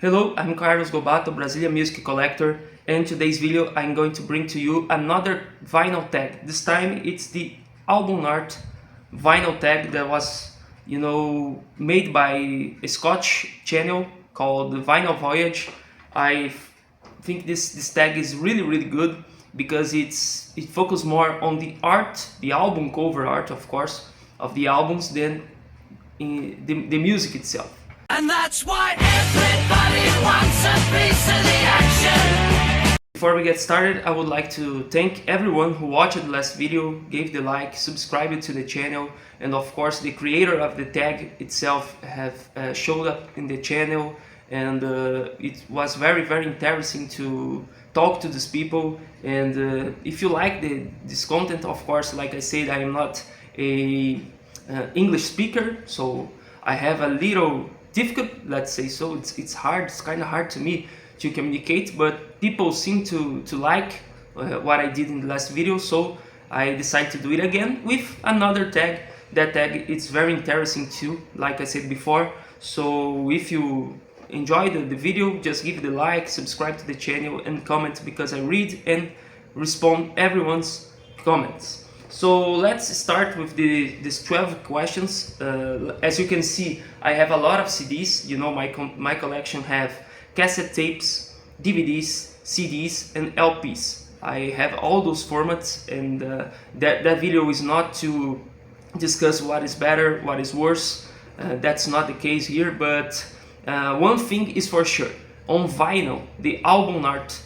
Hello, I'm Carlos Gobato, Brazilian music collector, and in today's video I'm going to bring to you another vinyl tag. This time it's the album art vinyl tag that was, made by a Scotch channel called the Vinyl Voyage. I think this tag is really good because it focuses more on the art, the album cover art, of course, of the albums than in the music itself. And that's why everybody wants a piece of the action. Before we get started, I would like to thank everyone who watched the last video, gave the like, subscribed to the channel, and of course the creator of the tag itself have showed up in the channel, and it was very interesting to talk to these people. And if you like this content, of course, like I said, I am not a English speaker, so I have a little difficult, let's say so. It's hard. It's kind of hard to me to communicate, but people seem to like what I did in the last video, so I decided to do it again with another tag. That tag is very interesting too, like I said before. So if you enjoyed the video, just give it a like, subscribe to the channel, and comment, because I read and respond everyone's comments. So let's start with these 12 questions. As you can see, I have a lot of CDs. You know, my collection have cassette tapes, DVDs, CDs, and LPs. I have all those formats, and that video is not to discuss what is better, what is worse. That's not the case here, but one thing is for sure. On vinyl, the album art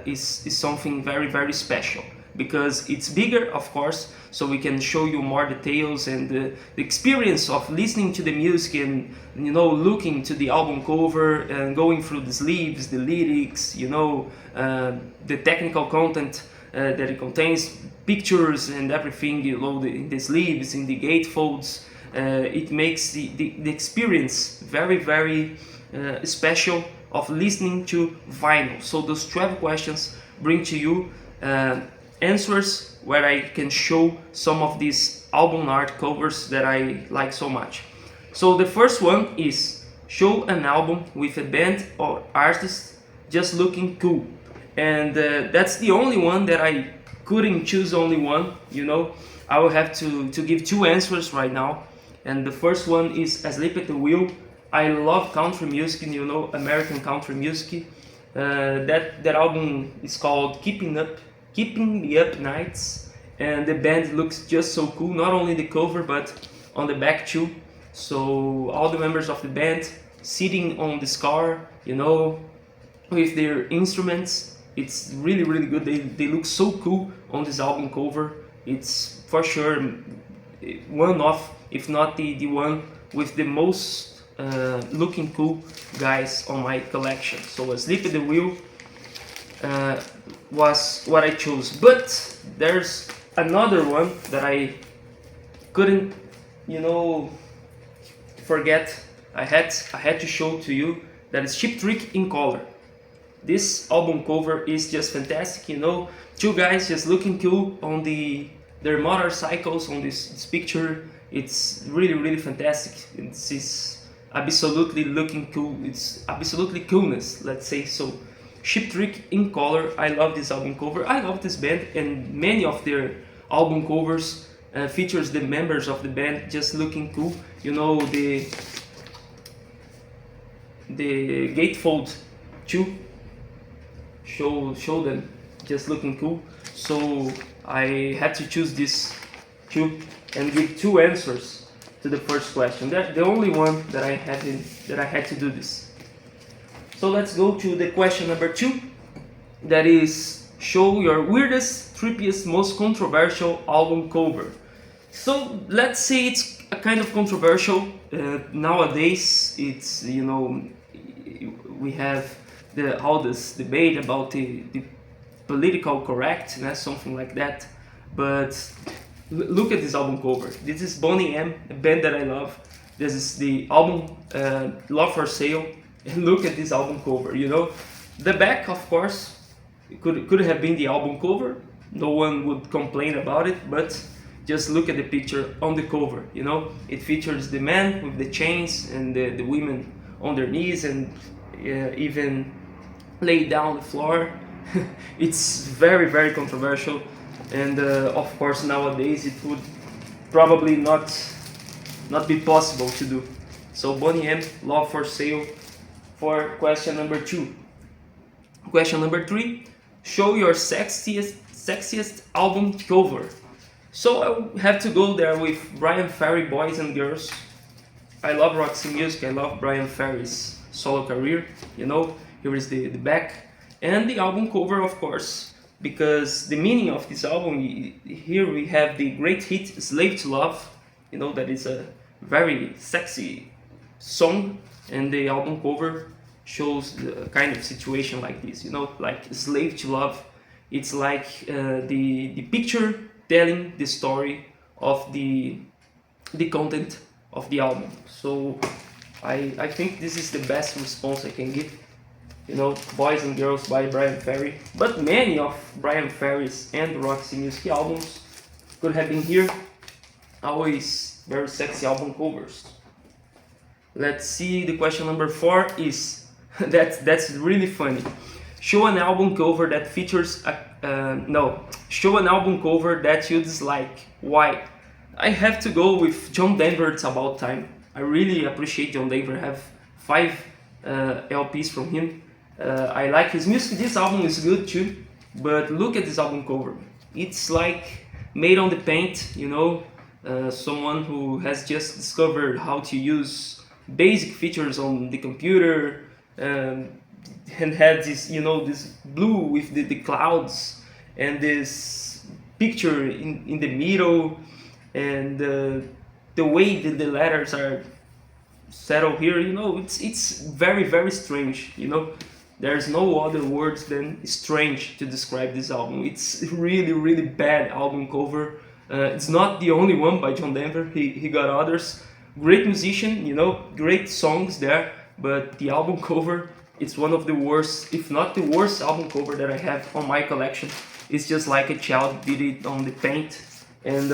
is something very special, because it's bigger, of course, so we can show you more details, and the experience of listening to the music and, looking to the album cover and going through the sleeves, the lyrics, the technical content that it contains, pictures and everything, in the sleeves, in the gatefolds. It makes the experience very special of listening to vinyl. So those 12 questions bring to you answers where I can show some of these album art covers that I like so much. So the first one is show an album with a band or artist just looking cool, and that's the only one that I couldn't choose only one. I will have to give two answers right now, and the first one is Asleep at the Wheel. I love country music, American country music. That album is called Keeping Me Up Nights, and the band looks just so cool, not only the cover but on the back too. So all the members of the band sitting on this car, with their instruments. It's really good. They look so cool on this album cover. It's for sure one of, if not the one with the most looking cool guys on my collection. So Asleep at the Wheel was what I chose, but there's another one that I couldn't forget. I had to show to you. That is Cheap Trick in color. This album cover is just fantastic. Two guys just looking cool on their motorcycles on this picture. It's really fantastic. It's absolutely looking cool. It's absolutely coolness, let's say so. Cheap Trick in color. I love this album cover. I love this band, and many of their album covers features the members of the band just looking cool. The gatefold too show them just looking cool. So I had to choose this two and give two answers to the first question. That's the only one that I had to do this. So let's go to the question number 2. That is, show your weirdest, trippiest, most controversial album cover. So let's say it's a kind of controversial. Nowadays, it's, we have all this debate about the political correctness, something like that. But look at this album cover. This is Boney M, a band that I love. This is the album Love for Sale. And look at this album cover. The back, of course, it could have been the album cover. No one would complain about it, but just look at the picture on the cover. It features the man with the chains and the women on their knees, and even lay down the floor. It's very, very controversial, and of course nowadays it would probably not be possible to do. So Boney M, Love for Sale for question number 2. Question number 3, show your sexiest album cover. So I have to go there with Brian Ferry, Boys and Girls. I love Roxy Music, I love Brian Ferry's solo career, you know, here is the back. And the album cover, of course, because the meaning of this album, here we have the great hit Slave to Love, you know, that is a very sexy song, and the album cover shows the kind of situation like this, you know, like Slave to Love. It's like the picture telling the story of the content of the album. So I think this is the best response I can give. You know, Boys and Girls by Brian Ferry, but many of Brian Ferry's and Roxy Music albums could have been here. Always very sexy album covers. Let's see, the question number 4 is that's really funny. Show an album cover that features show an album cover that you dislike. Why? I have to go with John Denver, It's About Time. I really appreciate John Denver. I have 5 LPs from him. I like his music. This album is good too, but look at this album cover. It's like made on the paint, you know, someone who has just discovered how to use basic features on the computer, and had this, you know, this blue with the clouds and this picture in the middle, and the way that the letters are settled here, you know, it's very, very strange, you know. There's no other words than strange to describe this album. It's really, really bad album cover. It's not the only one by John Denver. He got others. Great musician, you know, great songs there, but the album cover, it's one of the worst, if not the worst album cover that I have on my collection. It's just like a child did it on the paint, and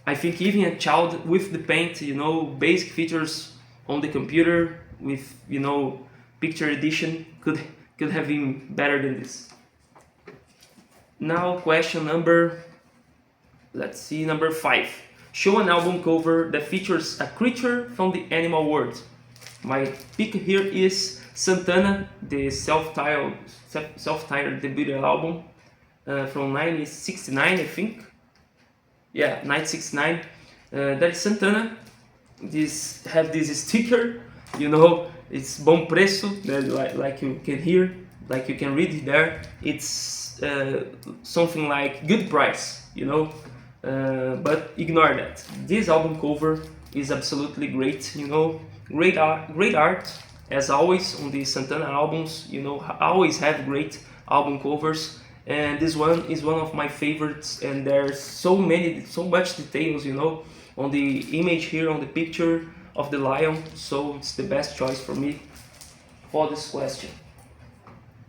I think even a child with the paint, you know, basic features on the computer with, you know, picture edition could have been better than this. Now question number, let's see, number 5. Show an album cover that features a creature from the animal world. My pick here is Santana, the self-titled debut album from 1969, I think. Yeah, 1969. That is Santana. This have this sticker, you know, it's bom preço, like you can hear, like you can read it there. It's something like good price, you know, but ignore that. This album cover is absolutely great, you know, great art as always on the Santana albums, you know, always have great album covers, and this one is one of my favorites, and there's so much details, you know, on the image here, on the picture of the lion, so it's the best choice for me for this question.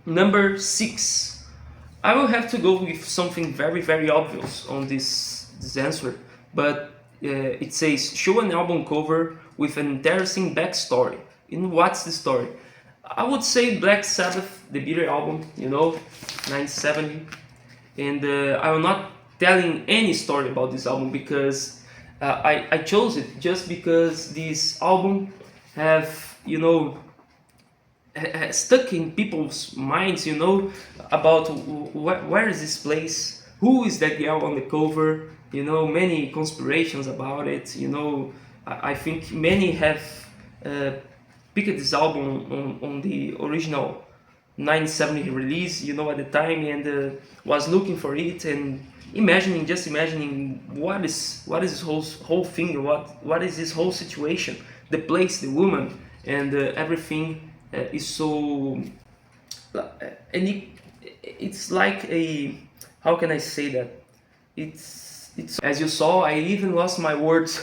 Number 6. I will have to go with something very, very obvious on this answer, but it says show an album cover with an interesting backstory. And what's the story? I would say Black Sabbath, the Bitter album, you know, 1970, and I will not telling any story about this album because I chose it just because this album have, you know, stuck in people's minds, you know, about where is this place, who is that girl on the cover, you know, many conspirations about it, you know. I think many have picked this album on the original 1970 release, you know, at the time, and was looking for it and just imagining what is this whole thing, what is this whole situation, the place, the woman, and everything is so, and it's like a, how can I say that? It's as you saw, I even lost my words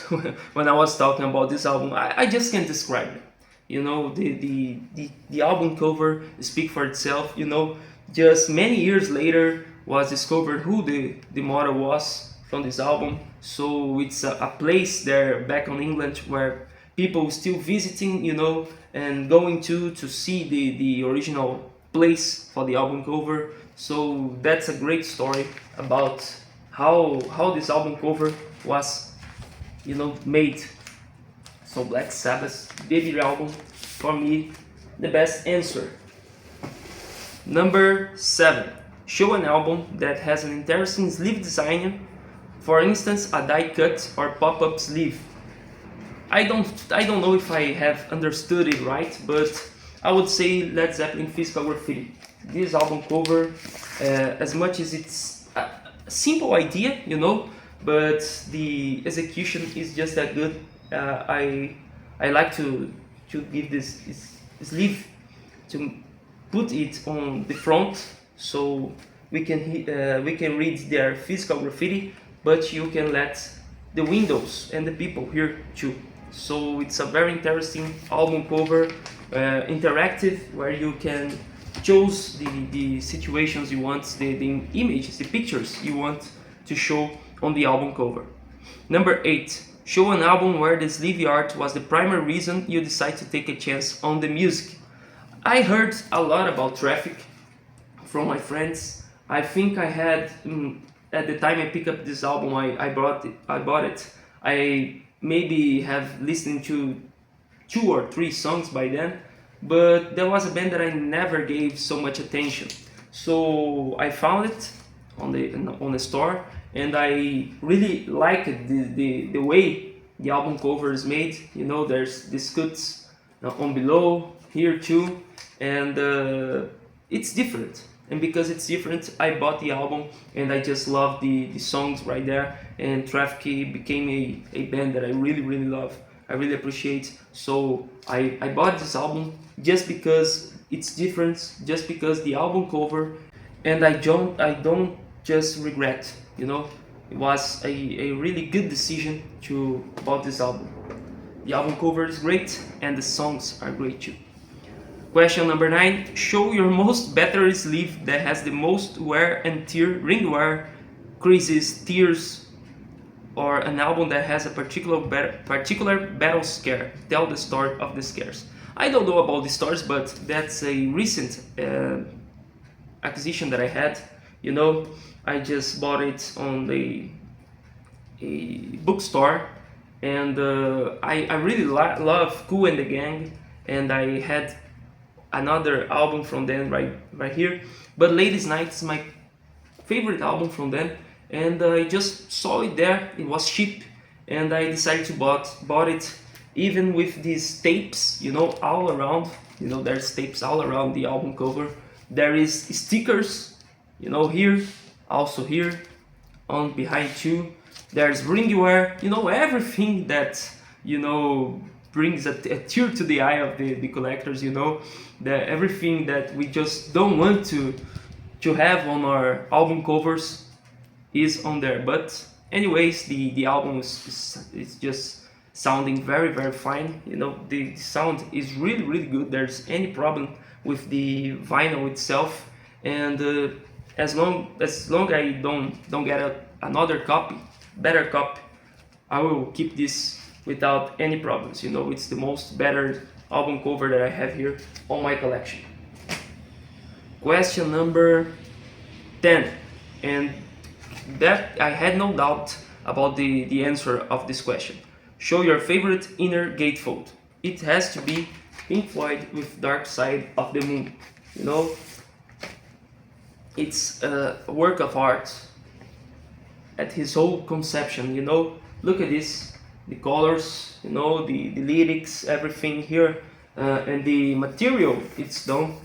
when I was talking about this album. I just can't describe it. You know, the album cover speaks for itself. You know, just many years later was discovered who the model was from this album. So it's a place there back in England where people still visiting, you know, and going to see the original place for the album cover. So that's a great story about how this album cover was, you know, made. So Black Sabbath's debut album, for me, the best answer. Number 7. Show an album that has an interesting sleeve design, for instance a die cut or pop-up sleeve. I don't know if I have understood it right, but I would say Led Zeppelin Physical Graffiti. This album cover, as much as it's a simple idea, you know, but the execution is just that good. I like to give this sleeve, to put it on the front, so we can read their physical graffiti, but you can let the windows and the people here too. So it's a very interesting album cover, interactive, where you can choose the situations you want, the images, the pictures you want to show on the album cover. Number 8. Show an album where the sleeve art was the primary reason you decide to take a chance on the music. I heard a lot about Traffic from my friends. I think I had, at the time I picked up this album, I bought it. I maybe have listened to 2 or 3 songs by then, but there was a band that I never gave so much attention. So I found it on the store, and I really liked the way the album cover is made. You know, there's these cuts on below here too, and it's different. And because it's different, I bought the album, and I just love the songs right there. And Traffic became a band that I really love. I really appreciate. So I bought this album just because it's different, just because the album cover, and I don't just regret. You know, it was a really good decision to bought this album. The album cover is great, and the songs are great too. Question number 9. Show your most battery sleeve that has the most wear and tear, ring wear, creases, tears, or an album that has a particular battle scare. Tell the story of the scares. I don't know about the stores, but that's a recent acquisition that I had. You know, I just bought it on a bookstore, and I really love Kool and the Gang, and I had another album from them right here, but Ladies Night is my favorite album from them, and I just saw it there. It was cheap, and I decided to bought it, even with these tapes, you know, all around. You know, there's tapes all around the album cover. There is stickers, you know, here, also here, on behind too. There's ring wear, you know, everything that, you know, brings a tear to the eye of the collectors, you know, everything that we just don't want to have on our album covers is on there. But anyways, the album is just sounding very fine. You know, the sound is really good. There's any problem with the vinyl itself, and as long I don't get another copy, better copy, I will keep this without any problems. You know, it's the most better album cover that I have here on my collection. Question number 10, and that I had no doubt about the answer of this question. Show your favorite inner gatefold. It has to be Pink Floyd with Dark Side of the Moon. You know, it's a work of art at his whole conception. You know, look at this, the colors, you know, the lyrics, everything here, and the material it's done,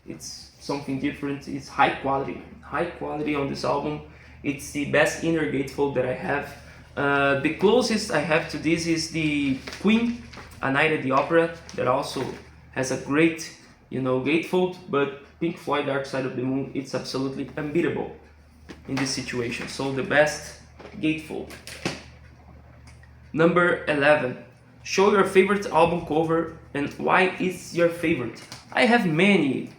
it's something different. It's high quality on this album. It's the best inner gatefold that I have. The closest I have to this is the Queen, A Night at the Opera, that also has a great, you know, gatefold, but Pink Floyd Dark Side of the Moon, it's absolutely unbeatable in this situation. So the best gatefold. Number 11. Show your favorite album cover and why it's your favorite. I have many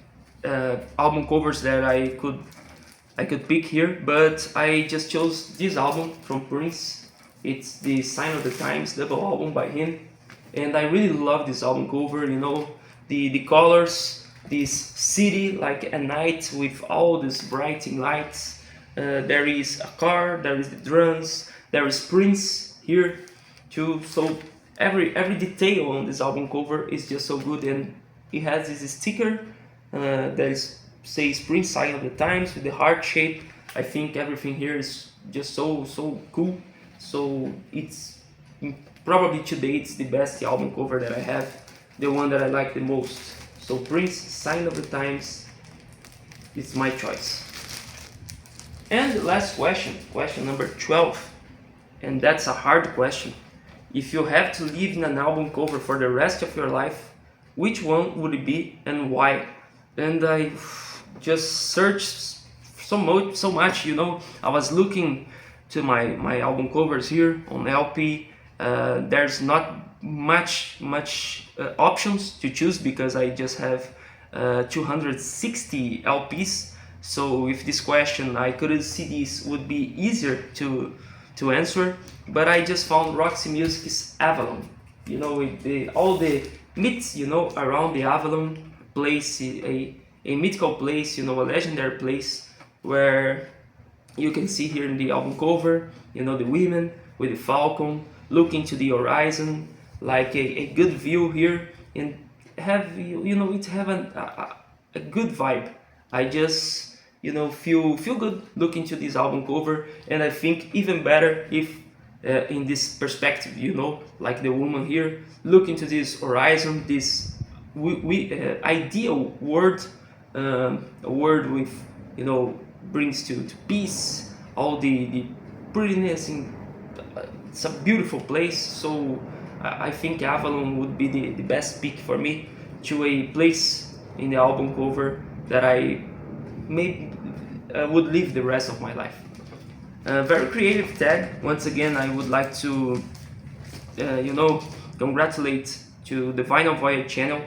album covers that I could pick here, but I just chose this album from Prince. It's the Sign of the Times double album by him. and I really love this album cover. You know, the colors, this city like at night with all these brighting lights. There is a car, there is the drums, there is Prince here too. So every detail on this album cover is just so good, and it has this sticker says Prince Sign of the Times with the heart shape. I think everything here is just so cool. So it's probably today it's the best album cover that I have, the one that I like the most. So Prince Sign of the Times, it's my choice. And the last question number 12, and that's a hard question. If you have to live in an album cover for the rest of your life, which one would it be and why? And I just searched so much, you know. I was looking to my album covers here on LP. There's not much options to choose because I just have 260 LPs. So with this question, I couldn't see this would be easier to answer, but I just found Roxy Music's Avalon. You know, all the myths, you know, around the Avalon place, a mythical place, you know, a legendary place where you can see here in the album cover, you know, the women with the falcon looking to the horizon, like a good view here, and have, you know, it have a good vibe. I just, you know, feel good looking to this album cover, and I think even better if in this perspective, you know, like the woman here looking to this horizon, this ideal world, a world with, you know, brings to peace, all the prettiness in it's a beautiful place. So I think Avalon would be the best pick for me to a place in the album cover that I would live the rest of my life. Very creative tag. Once again, I would like to you know, congratulate to the Vinyl Voyage channel.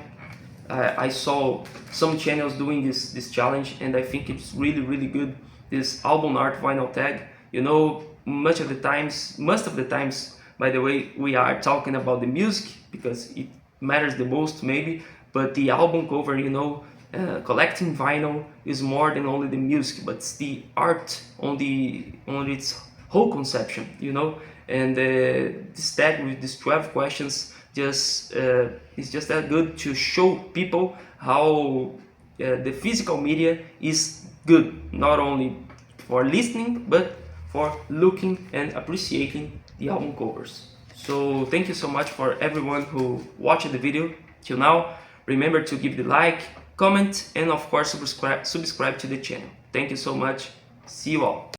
I saw some channels doing this challenge, and I think it's really good. This album art vinyl tag, you know, most of the times, by the way, we are talking about the music because it matters the most maybe, but the album cover, you know, collecting vinyl is more than only the music, but it's the art on its whole conception, you know. And this tag with these 12 questions just is just that good to show people how the physical media is good, not only for listening but for looking and appreciating the album covers. So thank you so much for everyone who watched the video till now. Remember to give the like, comment, and of course subscribe to the channel. Thank you so much. See you all.